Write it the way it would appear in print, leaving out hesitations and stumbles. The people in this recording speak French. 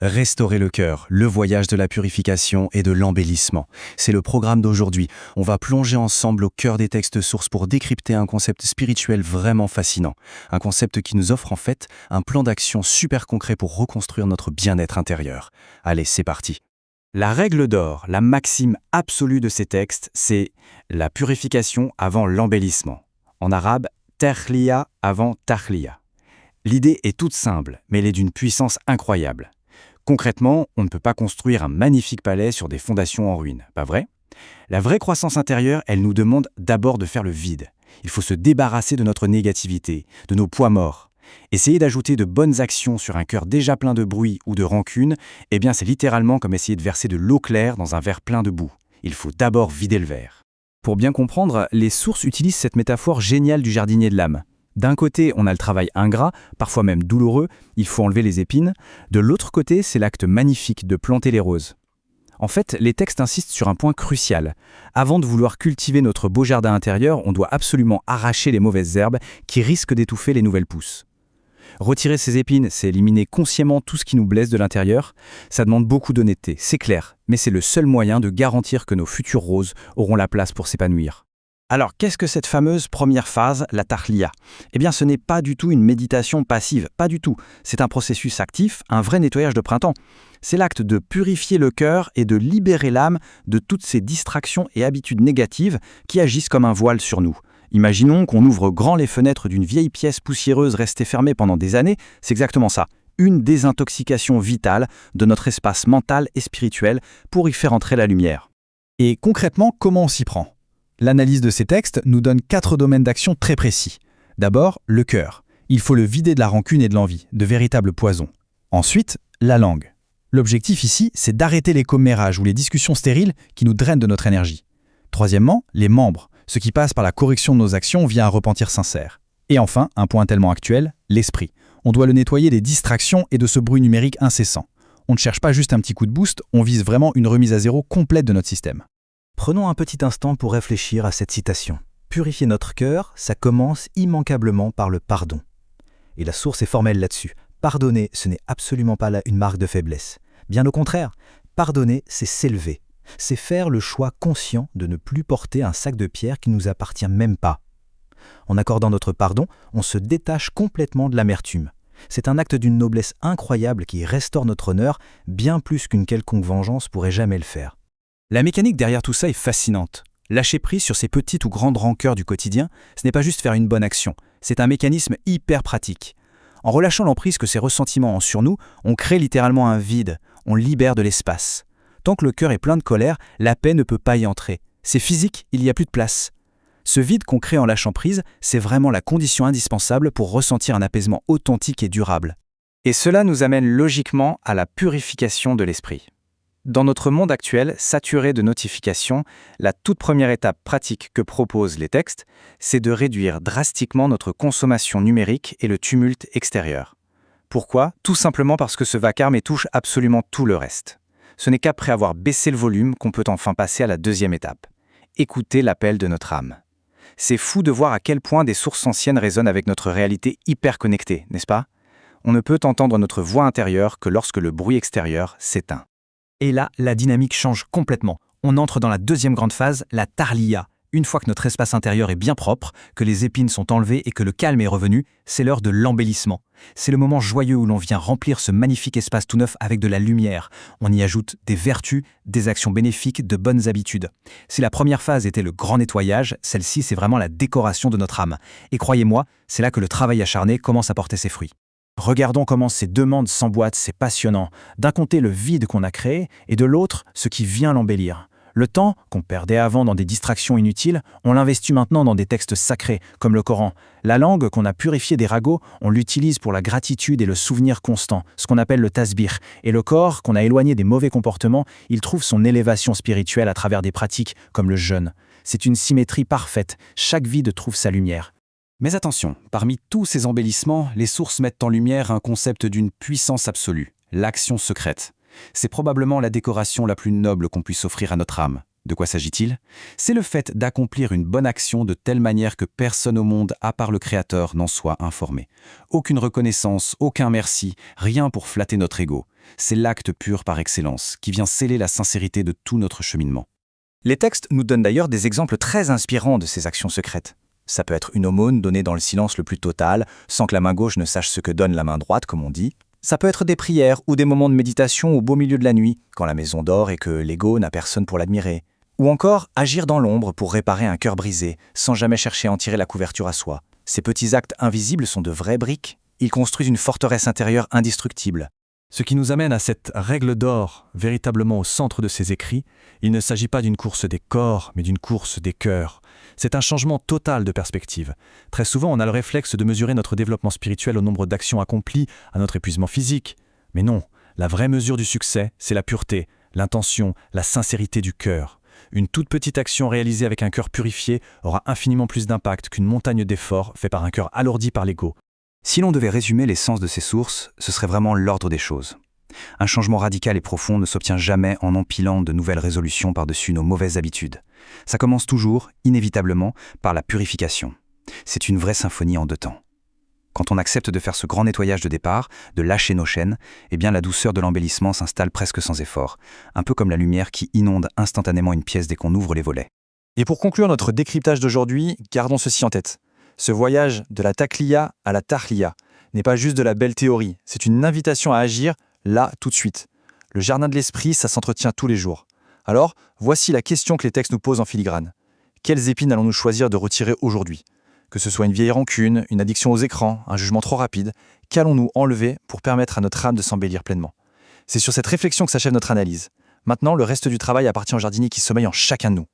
Restaurer le cœur, le voyage de la purification et de l'embellissement. C'est le programme d'aujourd'hui. On va plonger ensemble au cœur des textes sources pour décrypter un concept spirituel vraiment fascinant. Un concept qui nous offre en fait un plan d'action super concret pour reconstruire notre bien-être intérieur. Allez, c'est parti. La règle d'or, la maxime absolue de ces textes, c'est la purification avant l'embellissement. En arabe, terliya avant tahliya. L'idée est toute simple, mais elle est d'une puissance incroyable. Concrètement, on ne peut pas construire un magnifique palais sur des fondations en ruine, pas vrai? La vraie croissance intérieure, elle nous demande d'abord de faire le vide. Il faut se débarrasser de notre négativité, de nos poids morts. Essayer d'ajouter de bonnes actions sur un cœur déjà plein de bruit ou de rancune, eh bien c'est littéralement comme essayer de verser de l'eau claire dans un verre plein de boue. Il faut d'abord vider le verre. Pour bien comprendre, les sources utilisent cette métaphore géniale du jardinier de l'âme. D'un côté, on a le travail ingrat, parfois même douloureux, il faut enlever les épines. De l'autre côté, c'est l'acte magnifique de planter les roses. En fait, les textes insistent sur un point crucial. Avant de vouloir cultiver notre beau jardin intérieur, on doit absolument arracher les mauvaises herbes qui risquent d'étouffer les nouvelles pousses. Retirer ces épines, c'est éliminer consciemment tout ce qui nous blesse de l'intérieur. Ça demande beaucoup d'honnêteté, c'est clair, mais c'est le seul moyen de garantir que nos futures roses auront la place pour s'épanouir. Alors, qu'est-ce que cette fameuse première phase, la tahliya? Eh bien, ce n'est pas du tout une méditation passive, pas du tout. C'est un processus actif, un vrai nettoyage de printemps. C'est l'acte de purifier le cœur et de libérer l'âme de toutes ces distractions et habitudes négatives qui agissent comme un voile sur nous. Imaginons qu'on ouvre grand les fenêtres d'une vieille pièce poussiéreuse restée fermée pendant des années, c'est exactement ça. Une désintoxication vitale de notre espace mental et spirituel pour y faire entrer la lumière. Et concrètement, comment on s'y prend? L'analyse de ces textes nous donne 4 domaines d'action très précis. D'abord, le cœur. Il faut le vider de la rancune et de l'envie, de véritables poisons. Ensuite, la langue. L'objectif ici, c'est d'arrêter les commérages ou les discussions stériles qui nous drainent de notre énergie. Troisièmement, les membres, ce qui passe par la correction de nos actions via un repentir sincère. Et enfin, un point tellement actuel, l'esprit. On doit le nettoyer des distractions et de ce bruit numérique incessant. On ne cherche pas juste un petit coup de boost, on vise vraiment une remise à zéro complète de notre système. Prenons un petit instant pour réfléchir à cette citation. Purifier notre cœur, ça commence immanquablement par le pardon. Et la source est formelle là-dessus. Pardonner, ce n'est absolument pas là une marque de faiblesse. Bien au contraire, pardonner, c'est s'élever. C'est faire le choix conscient de ne plus porter un sac de pierre qui ne nous appartient même pas. En accordant notre pardon, on se détache complètement de l'amertume. C'est un acte d'une noblesse incroyable qui restaure notre honneur, bien plus qu'une quelconque vengeance pourrait jamais le faire. La mécanique derrière tout ça est fascinante. Lâcher prise sur ces petites ou grandes rancœurs du quotidien, ce n'est pas juste faire une bonne action, c'est un mécanisme hyper pratique. En relâchant l'emprise que ces ressentiments ont sur nous, on crée littéralement un vide, on libère de l'espace. Tant que le cœur est plein de colère, la paix ne peut pas y entrer. C'est physique, il n'y a plus de place. Ce vide qu'on crée en lâchant prise, c'est vraiment la condition indispensable pour ressentir un apaisement authentique et durable. Et cela nous amène logiquement à la purification de l'esprit. Dans notre monde actuel, saturé de notifications, la toute première étape pratique que proposent les textes, c'est de réduire drastiquement notre consommation numérique et le tumulte extérieur. Pourquoi? Tout simplement parce que ce vacarme touche absolument tout le reste. Ce n'est qu'après avoir baissé le volume qu'on peut enfin passer à la deuxième étape. Écouter l'appel de notre âme. C'est fou de voir à quel point des sources anciennes résonnent avec notre réalité hyper connectée, n'est-ce pas? On ne peut entendre notre voix intérieure que lorsque le bruit extérieur s'éteint. Et là, la dynamique change complètement. On entre dans la deuxième grande phase, la tahliya. Une fois que notre espace intérieur est bien propre, que les épines sont enlevées et que le calme est revenu, c'est l'heure de l'embellissement. C'est le moment joyeux où l'on vient remplir ce magnifique espace tout neuf avec de la lumière. On y ajoute des vertus, des actions bénéfiques, de bonnes habitudes. Si la première phase était le grand nettoyage, celle-ci c'est vraiment la décoration de notre âme. Et croyez-moi, c'est là que le travail acharné commence à porter ses fruits. Regardons comment ces deux mondes s'emboîtent, c'est passionnant. D'un côté, le vide qu'on a créé, et de l'autre, ce qui vient l'embellir. Le temps, qu'on perdait avant dans des distractions inutiles, on l'investit maintenant dans des textes sacrés, comme le Coran. La langue qu'on a purifiée des ragots, on l'utilise pour la gratitude et le souvenir constant, ce qu'on appelle le tasbih. Et le corps, qu'on a éloigné des mauvais comportements, il trouve son élévation spirituelle à travers des pratiques comme le jeûne. C'est une symétrie parfaite, chaque vide trouve sa lumière. Mais attention, parmi tous ces embellissements, les sources mettent en lumière un concept d'une puissance absolue, l'action secrète. C'est probablement la décoration la plus noble qu'on puisse offrir à notre âme. De quoi s'agit-il? C'est le fait d'accomplir une bonne action de telle manière que personne au monde, à part le Créateur, n'en soit informé. Aucune reconnaissance, aucun merci, rien pour flatter notre ego. C'est l'acte pur par excellence, qui vient sceller la sincérité de tout notre cheminement. Les textes nous donnent d'ailleurs des exemples très inspirants de ces actions secrètes. Ça peut être une aumône donnée dans le silence le plus total, sans que la main gauche ne sache ce que donne la main droite, comme on dit. Ça peut être des prières ou des moments de méditation au beau milieu de la nuit, quand la maison dort et que l'ego n'a personne pour l'admirer. Ou encore agir dans l'ombre pour réparer un cœur brisé, sans jamais chercher à en tirer la couverture à soi. Ces petits actes invisibles sont de vraies briques. Ils construisent une forteresse intérieure indestructible. Ce qui nous amène à cette règle d'or, véritablement au centre de ces écrits, il ne s'agit pas d'une course des corps, mais d'une course des cœurs. C'est un changement total de perspective. Très souvent, on a le réflexe de mesurer notre développement spirituel au nombre d'actions accomplies, à notre épuisement physique. Mais non, la vraie mesure du succès, c'est la pureté, l'intention, la sincérité du cœur. Une toute petite action réalisée avec un cœur purifié aura infiniment plus d'impact qu'une montagne d'efforts fait par un cœur alourdi par l'ego. Si l'on devait résumer l'essence de ces sources, ce serait vraiment l'ordre des choses. Un changement radical et profond ne s'obtient jamais en empilant de nouvelles résolutions par-dessus nos mauvaises habitudes. Ça commence toujours, inévitablement, par la purification. C'est une vraie symphonie en 2 temps. Quand on accepte de faire ce grand nettoyage de départ, de lâcher nos chaînes, eh bien la douceur de l'embellissement s'installe presque sans effort, un peu comme la lumière qui inonde instantanément une pièce dès qu'on ouvre les volets. Et pour conclure notre décryptage d'aujourd'hui, gardons ceci en tête. Ce voyage de la takliya à la tahliya n'est pas juste de la belle théorie, c'est une invitation à agir là, tout de suite. Le jardin de l'esprit, ça s'entretient tous les jours. Alors, voici la question que les textes nous posent en filigrane. Quelles épines allons-nous choisir de retirer aujourd'hui? Que ce soit une vieille rancune, une addiction aux écrans, un jugement trop rapide, qu'allons-nous enlever pour permettre à notre âme de s'embellir pleinement? C'est sur cette réflexion que s'achève notre analyse. Maintenant, le reste du travail appartient au jardinier qui sommeille en chacun de nous.